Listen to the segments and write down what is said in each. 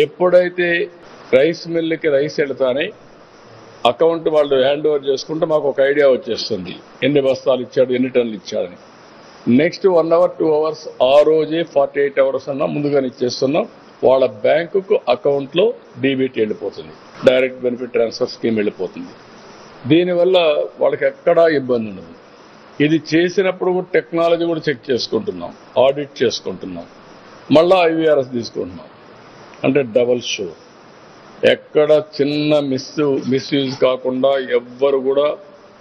ఎప్పుడైతే రైస్ మిల్లుకి రైస్ వెళ్తానే అకౌంట్ వాళ్ళు హ్యాండ్ ఓవర్ చేసుకుంటే మాకు ఒక ఐడియా వచ్చేస్తుంది, ఎన్ని బస్తాలు ఇచ్చాడు, ఎన్ని టన్నులు ఇచ్చాడని. నెక్స్ట్ 1 hour 2 hours ఆ రోజే 48 hours అన్నా ముందుగానే ఇచ్చేస్తున్నాం. వాళ్ళ బ్యాంకుకు అకౌంట్లో డీబీటీ వెళ్ళిపోతుంది, డైరెక్ట్ బెనిఫిట్ ట్రాన్స్ఫర్ స్కీమ్ వెళ్ళిపోతుంది. దీనివల్ల వాళ్ళకి ఎక్కడా ఇబ్బంది ఉండదు. ఇది చేసినప్పుడు కూడా టెక్నాలజీ కూడా చెక్ చేసుకుంటున్నాం, ఆడిట్ చేసుకుంటున్నాం, మళ్ళా IVRS తీసుకుంటున్నాం. అంటే డబల్ షో, ఎక్కడ చిన్న మిస్యూజ్ కాకుండా ఎవ్వరు కూడా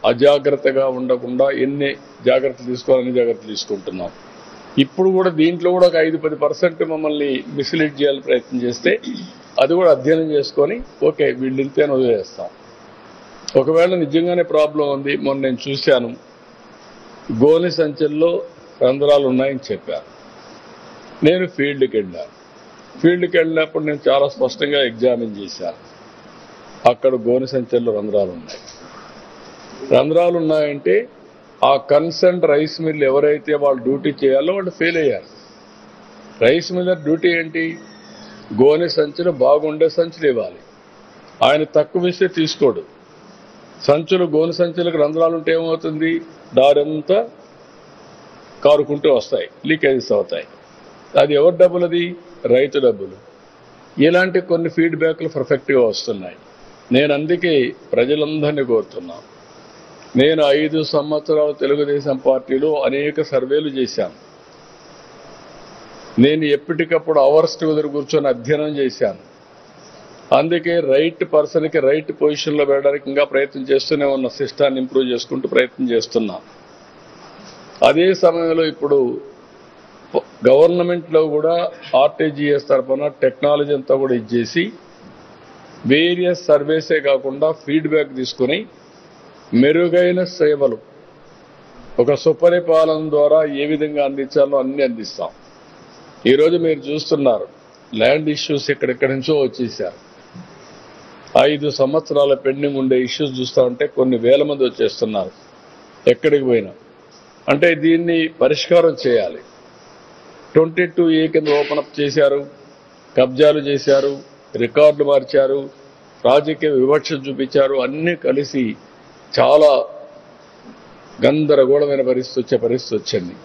అజాగ్రత్తగా ఉండకుండా ఎన్ని జాగ్రత్తలు తీసుకోవాలని జాగ్రత్తలు తీసుకుంటున్నాం. ఇప్పుడు కూడా దీంట్లో కూడా ఒక 5-10% మమ్మల్ని మిస్లీడ్ చేయాలని ప్రయత్నం చేస్తే అది కూడా అధ్యయనం చేసుకొని ఓకే వీళ్ళు ఇంతేని వదిలేస్తాం. ఒకవేళ నిజంగానే ప్రాబ్లం ఉంది, మొన్న నేను చూశాను, గోనె సంచుల్లో రంధ్రాలు ఉన్నాయని చెప్పారు. నేను ఫీల్డ్కి వెళ్ళినప్పుడు నేను చాలా స్పష్టంగా ఎగ్జామిన్ చేశాను. అక్కడ గోనె సంచుల్లో రంధ్రాలు ఉన్నాయంటే ఆ కన్సర్న్ రైస్ మిల్ ఎవరైతే వాళ్ళు డ్యూటీ చేయాలో వాళ్ళు ఫెయిల్ అయ్యారు. రైస్ మిల్లర్ డ్యూటీ ఏంటి? గోనె సంచులు బాగుండే సంచులు ఇవ్వాలి. ఆయన తక్కువ ఇస్తే తీసుకోడు. గోనె సంచులకు రంధ్రాలు ఉంటే ఏమవుతుంది? దారంతా కారుకుంటూ వస్తాయి, లీకేజెస్ అవుతాయి. అది ఎవరి డబ్బులు? అది రైతు డబ్బులు. ఇలాంటి కొన్ని ఫీడ్బ్యాక్లు పర్ఫెక్ట్గా వస్తున్నాయి. నేను అందుకే ప్రజలందరినీ కోరుతున్నాను. నేను 5 సంవత్సరాలు తెలుగుదేశం పార్టీలో అనేక సర్వేలు చేశాను. నేను ఎప్పటికప్పుడు అవర్స్ టుగెదర్ కూర్చొని అధ్యయనం చేశాను. అందుకే రైట్ పర్సన్కి రైట్ పొజిషన్లో పెట్టడానికి ఇంకా ప్రయత్నం చేస్తూనే ఉన్న, సిస్టాన్ని ఇంప్రూవ్ చేసుకుంటూ ప్రయత్నం చేస్తున్నా. అదే సమయంలో ఇప్పుడు గవర్నమెంట్లో కూడా ఆర్టీజీఎస్ తరఫున టెక్నాలజీ అంతా కూడా ఇచ్చేసి వేరియస్ సర్వేసే కాకుండా ఫీడ్బ్యాక్ తీసుకుని మెరుగైన సేవలు ఒక సుపరిపాలన ద్వారా ఏ విధంగా అందించాలో అన్ని అందిస్తాం. ఈరోజు మీరు చూస్తున్నారు, ల్యాండ్ ఇష్యూస్ ఎక్కడెక్కడి నుంచో వచ్చేసారు. 5 సంవత్సరాల పెండింగ్ ఉండే ఇష్యూస్ చూస్తూ ఉంటే కొన్ని వేల మంది వచ్చేస్తున్నారు ఎక్కడికి పోయినా. అంటే దీన్ని పరిష్కారం చేయాలి. 22A కింద ఓపెన్ అప్ చేశారు, కబ్జాలు చేశారు, రికార్డులు మార్చారు, రాజకీయ వివక్ష చూపించారు. అన్నీ కలిసి చాలా గందరగోళమైన పరిస్థితి వచ్చింది.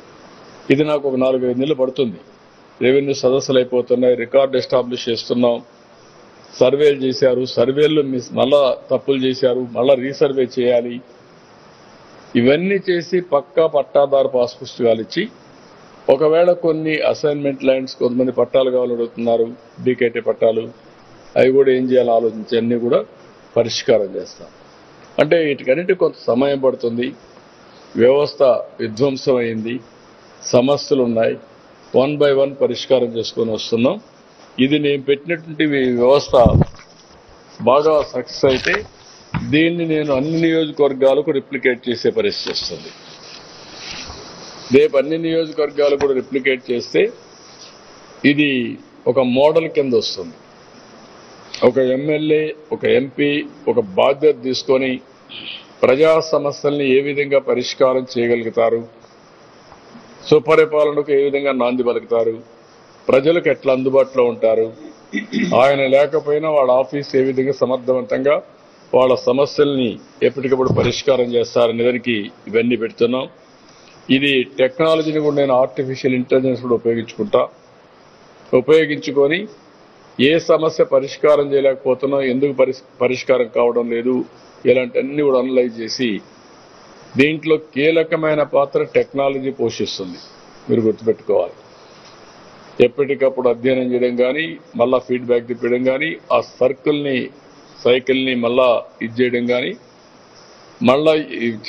ఇది నాకు ఒక 4-5 నెలలు పడుతుంది. రెవెన్యూ సదస్సులు అయిపోతున్నాయి, రికార్డు ఎస్టాబ్లిష్ చేస్తున్నాం, సర్వేలు చేశారు, సర్వేలు మళ్ళా తప్పులు చేశారు, మళ్ళా రీసర్వే చేయాలి. ఇవన్నీ చేసి పక్కా పట్టాదారు పాస్ పుస్తకాలు ఇచ్చి, ఒకవేళ కొన్ని అసైన్మెంట్ ల్యాండ్స్ కొంతమంది పట్టాలు కావాలని అడుగుతున్నారు, డీకేటీ పట్టాలు, అవి కూడా ఏం చేయాలో ఆలోచించి అన్నీ కూడా పరిష్కారం చేస్తాం. అంటే వీటికన్నిటి కొంత సమయం పడుతుంది. వ్యవస్థ విధ్వంసం అయింది, సమస్యలు ఉన్నాయి, 1 by 1 పరిష్కారం చేసుకొని వస్తున్నాం. ఇది నేను పెట్టినటువంటి వ్యవస్థ బాగా సక్సెస్ అయితే దీన్ని నేను అన్ని నియోజకవర్గాలకు రిప్లికేట్ చేసే పరిస్థితి వస్తుంది. రేపు అన్ని నియోజకవర్గాలు కూడా రిప్లికేట్ చేస్తే ఇది ఒక మోడల్ కింద వస్తుంది. ఒక ఎమ్మెల్యే, ఒక ఎంపీ ఒక బాధ్యత తీసుకొని ప్రజా సమస్యల్ని ఏ విధంగా పరిష్కారం చేయగలుగుతారు, సుపరిపాలనకు ఏ విధంగా నాంది పలుకుతారు, ప్రజలకు ఎట్లా అందుబాటులో ఉంటారు, ఆయన లేకపోయినా వాళ్ళ ఆఫీస్ ఏ విధంగా సమర్థవంతంగా వాళ్ళ సమస్యల్ని ఎప్పటికప్పుడు పరిష్కారం చేస్తారనే దానికి ఇవన్నీ పెడుతున్నాం. ఇది టెక్నాలజీని కూడా నేను ఆర్టిఫిషియల్ ఇంటెలిజెన్స్ కూడా ఉపయోగించుకొని ఏ సమస్య పరిష్కారం చేయలేకపోతున్నా, ఎందుకు పరిష్కారం కావడం లేదు, ఇలాంటి అన్ని కూడా అనలైజ్ చేసి దీంట్లో కీలకమైన పాత్ర టెక్నాలజీ పోషిస్తుంది. మీరు గుర్తుపెట్టుకోవాలి. ఎప్పటికప్పుడు అధ్యయనం చేయడం కానీ, మళ్ళా ఫీడ్బ్యాక్ తిప్పడం కానీ, ఆ సైకిల్ని మళ్ళా ఇది చేయడం కానీ, మళ్ళా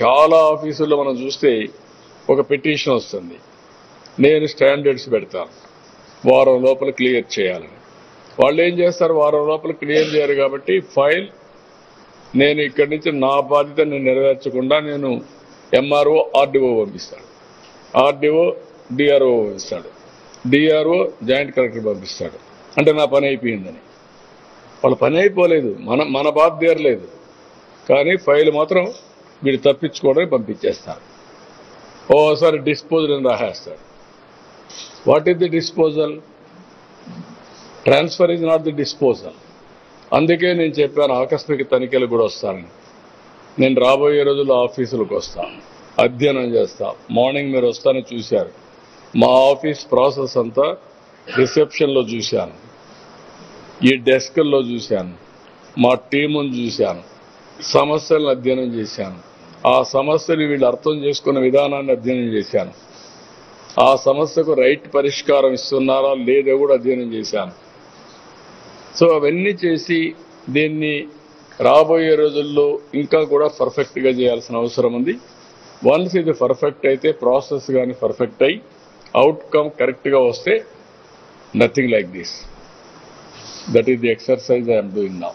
చాలా ఆఫీసుల్లో మనం చూస్తే ఒక పిటిషన్ వస్తుంది, నేను స్టాండర్డ్స్ పెడతాను, వారం లోపల క్లియర్ చేయాలని. వాళ్ళు ఏం చేస్తారు, వారం లోపల క్లియర్ చేయరు కాబట్టి ఫైల్ నేను ఇక్కడి నుంచి నా బాధ్యత నేను నెరవేర్చకుండా నేను ఎంఆర్ఓ ఆర్డీఓ పంపిస్తాడు, ఆర్డీఓ డిఆర్ఓ పంపిస్తాడు, డిఆర్ఓ జాయింట్ కలెక్టర్ పంపిస్తాడు. అంటే నా పని అయిపోయిందని. వాళ్ళ పని అయిపోలేదు, మన బాధ తీరలేదు, కానీ ఫైల్ మాత్రం వీడు తప్పించుకోవడానికి పంపించేస్తారు. ఓసారి డిస్పోజల్ అని రాసేస్తాడు. What is the disposal? Transfer is not the disposal. అందుకే నేను చెప్పాను ఆకస్మిక తనిఖీలు కూడా వస్తానని. నేను రాబోయే రోజుల్లో ఆఫీసులకు వస్తాను, అధ్యయనం చేస్తా. మార్నింగ్ మీరు వస్తానని చూశారు. మా ఆఫీస్ ప్రాసెస్ అంతా రిసెప్షన్లో చూశాను, ఈ డెస్క్ల్లో చూశాను, మా టీమును చూశాను, సమస్యలను అధ్యయనం చేశాను. ఆ సమస్యలు వీళ్ళు అర్థం చేసుకున్న విధానాన్ని అధ్యయనం చేశాను. ఆ సమస్యకు రైట్ పరిష్కారం ఇస్తున్నారా లేదో కూడా అధ్యయనం చేశాను. సో అవన్నీ చేసి దీన్ని రాబోయే రోజుల్లో ఇంకా కూడా పర్ఫెక్ట్గా చేయాల్సిన అవసరం ఉంది. వన్స్ ఇది పర్ఫెక్ట్ అయితే, ప్రాసెస్ కానీ పర్ఫెక్ట్ అయ్యి అవుట్కమ్ కరెక్ట్గా వస్తే, nothing like this. That is the exercise I'm doing now.